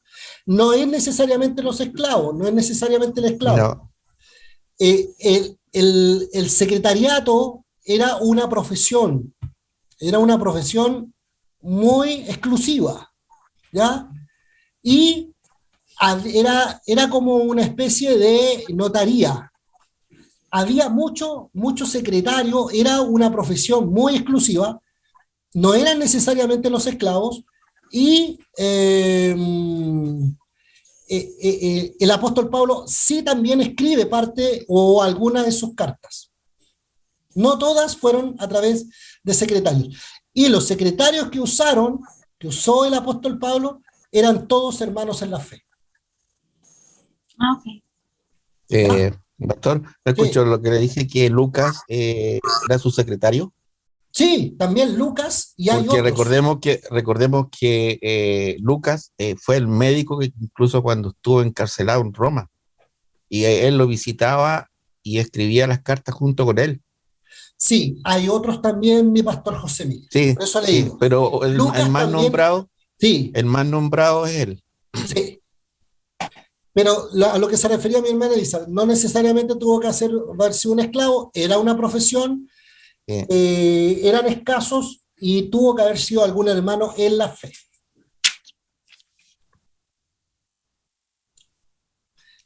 No es necesariamente los esclavos, no es necesariamente el esclavo. No. El secretariato era una profesión muy exclusiva, ¿ya? Y era como una especie de notaría. Había mucho secretario, era una profesión muy exclusiva, no eran necesariamente los esclavos, y el apóstol Pablo sí también escribe parte o alguna de sus cartas. No todas fueron a través de secretarios. Y los secretarios que usó el apóstol Pablo, eran todos hermanos en la fe. Ah, ok. Pastor, ¿me escuchó lo que le dije que Lucas era su secretario? Sí, también Lucas y hay Porque otros. recordemos que Lucas fue el médico que incluso cuando estuvo encarcelado en Roma, y él lo visitaba y escribía las cartas junto con él. Sí, hay otros también, mi pastor José Miguel. Sí, Por eso le sí, digo. pero Lucas también, sí, el más nombrado es él. sí. Pero a lo que se refería mi hermana Elisa, no necesariamente tuvo que haber sido un esclavo, era una profesión, Eh, eran escasos y tuvo que haber sido algún hermano en la fe.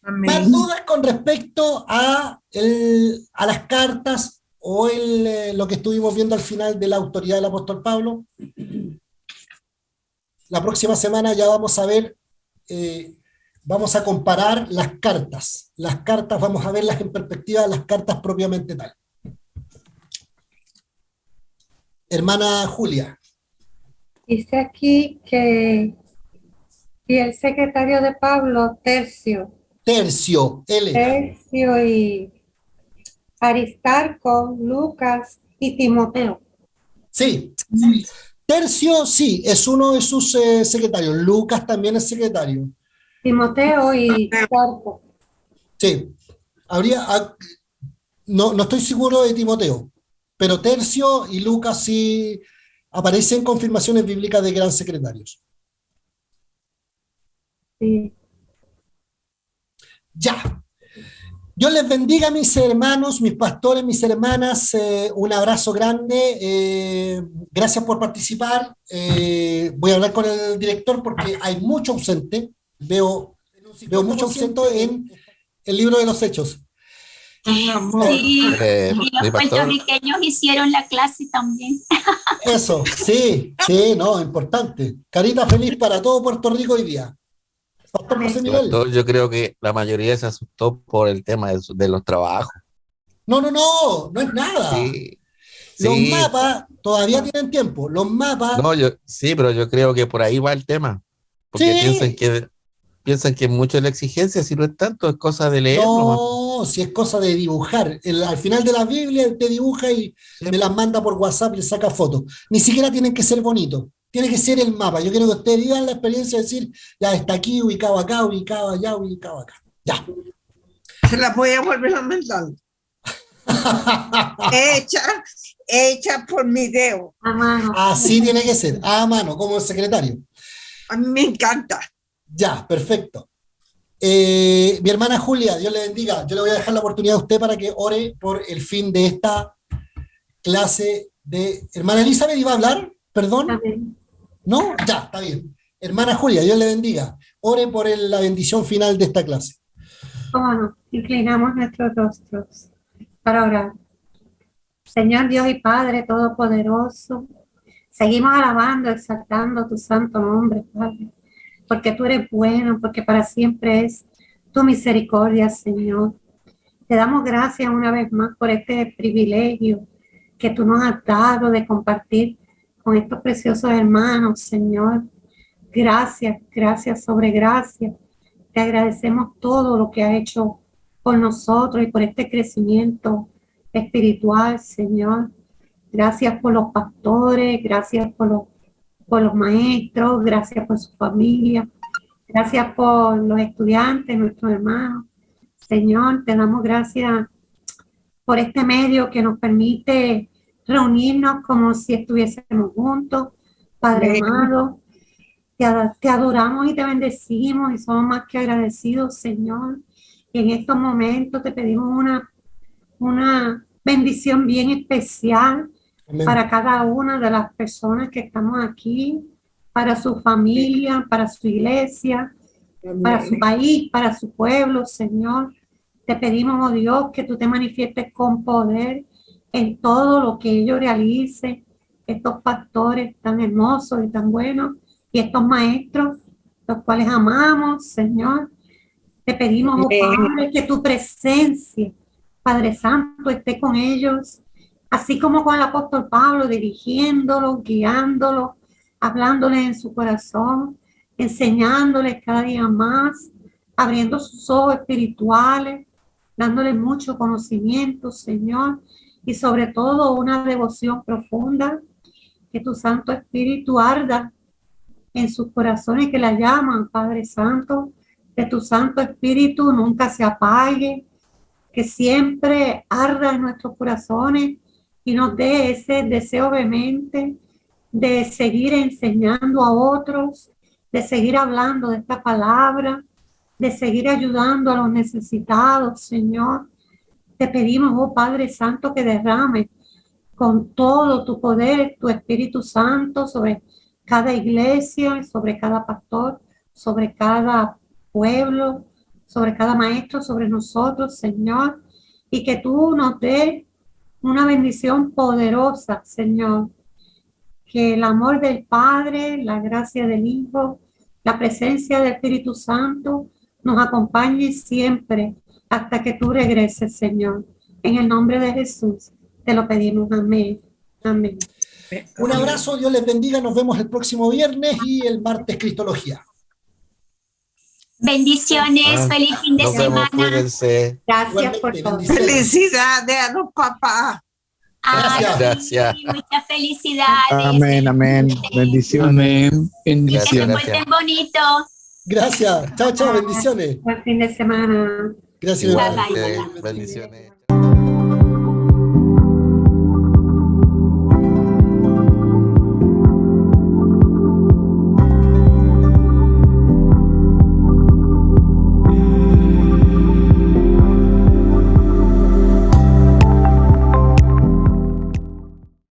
Más Amén. dudas con respecto a las cartas o lo que estuvimos viendo al final de la autoridad del apóstol Pablo. La próxima semana ya vamos a ver, vamos a comparar las cartas. Las cartas, vamos a verlas en perspectiva de las cartas propiamente tal. Hermana Julia. Dice aquí que y el secretario de Pablo, Tercio Él era. y Aristarco, Lucas y Timoteo. Sí. Tercio, sí, es uno de sus secretarios. Lucas también es secretario. Timoteo y Aristarco. Sí. No estoy seguro de Timoteo, pero Tercio y Lucas sí aparecen confirmaciones bíblicas de que eran secretarios. Sí. Ya. Dios les bendiga, mis hermanos, mis pastores, mis hermanas. Un abrazo grande. Gracias por participar. Voy a hablar con el director porque hay mucho ausente. Veo mucho ausente en el libro de los Hechos. Sí, y mi los pastor, puertorriqueños hicieron la clase también. Eso, sí, no, importante. Carita feliz para todo Puerto Rico hoy día. Pastor José mi Miguel. pastor, yo creo que la mayoría se asustó por el tema de los trabajos. No es nada. Sí, Los sí, mapas todavía tienen tiempo. Los mapas, no, sí, pero yo creo que por ahí va el tema, porque sí. piensan que es mucho la exigencia, si no es tanto, es cosa de leer nomás. No, si es cosa de dibujar. Al final de la Biblia te dibuja y Sí, me las manda por WhatsApp y le saca fotos. Ni siquiera tienen que ser bonitos. Tiene que ser el mapa. Yo quiero que ustedes vivan la experiencia de decir, ya está aquí, ubicado acá, ubicado allá, ubicado acá. Ya. Se las voy a volver a mandar. Hecha por mi dedo. A mano. Así tiene que ser, a mano, como el secretario. A mí me encanta. Ya, perfecto. Mi hermana Julia, Dios le bendiga. Yo le voy a dejar la oportunidad a usted para que ore por el fin de esta clase de... Hermana Elizabeth, ¿iba a hablar? ¿Perdón? Amén. ¿No? Ya, está bien. Hermana Julia, Dios le bendiga. Ore por la bendición final de esta clase. Cómo no, inclinamos nuestros rostros para orar. Señor Dios y Padre Todopoderoso, seguimos alabando, exaltando tu santo nombre, Padre, porque tú eres bueno, porque para siempre es tu misericordia, Señor. Te damos gracias una vez más por este privilegio que tú nos has dado de compartir con estos preciosos hermanos, Señor. Gracias, gracias sobre gracias. Te agradecemos todo lo que has hecho por nosotros y por este crecimiento espiritual, Señor. Gracias por los pastores, gracias por los maestros, gracias por su familia, gracias por los estudiantes, nuestros hermanos. Señor, te damos gracias por este medio que nos permite reunirnos como si estuviésemos juntos. Padre amado, te adoramos y te bendecimos y somos más que agradecidos, Señor. Y en estos momentos te pedimos una bendición bien especial Amén. para cada una de las personas que estamos aquí, para su familia, para su iglesia, para su país, para su pueblo, Señor. Te pedimos, oh Dios, que tú te manifiestes con poder en todo lo que ellos realicen, estos pastores tan hermosos y tan buenos, y estos maestros, los cuales amamos, Señor. Te pedimos, oh Amén. Padre, que tu presencia, Padre Santo, esté con ellos, así como con el apóstol Pablo, dirigiéndolos, guiándolos, hablándoles en su corazón, enseñándoles cada día más, abriendo sus ojos espirituales, dándoles mucho conocimiento, Señor, y sobre todo una devoción profunda, que tu Santo Espíritu arda en sus corazones que la llaman, Padre Santo, que tu Santo Espíritu nunca se apague, que siempre arda en nuestros corazones y nos dé ese deseo vehemente de seguir enseñando a otros, de seguir hablando de esta palabra, de seguir ayudando a los necesitados, Señor. Te pedimos, oh Padre Santo, que derrame con todo tu poder, tu Espíritu Santo sobre cada iglesia, sobre cada pastor, sobre cada pueblo, sobre cada maestro, sobre nosotros, Señor, y que tú nos des una bendición poderosa, Señor, que el amor del Padre, la gracia del Hijo, la presencia del Espíritu Santo nos acompañe siempre hasta que tú regreses, Señor. En el nombre de Jesús te lo pedimos. Amén. Amén. Un abrazo, Dios les bendiga, nos vemos el próximo viernes y el martes Cristología. Bendiciones, feliz fin de Nos vemos, semana. cuídense. Gracias por Igualmente, todo. bendiciones. Felicidades a los papás. Ay, Gracias. sí, muchas felicidades. Amén, amén. Bendiciones. Amén. Que Bendiciones. se Gracias. porten bonito. Gracias, chao, chao, bendiciones. Buen fin de semana. Gracias, Bye, igual. bye. Bendiciones.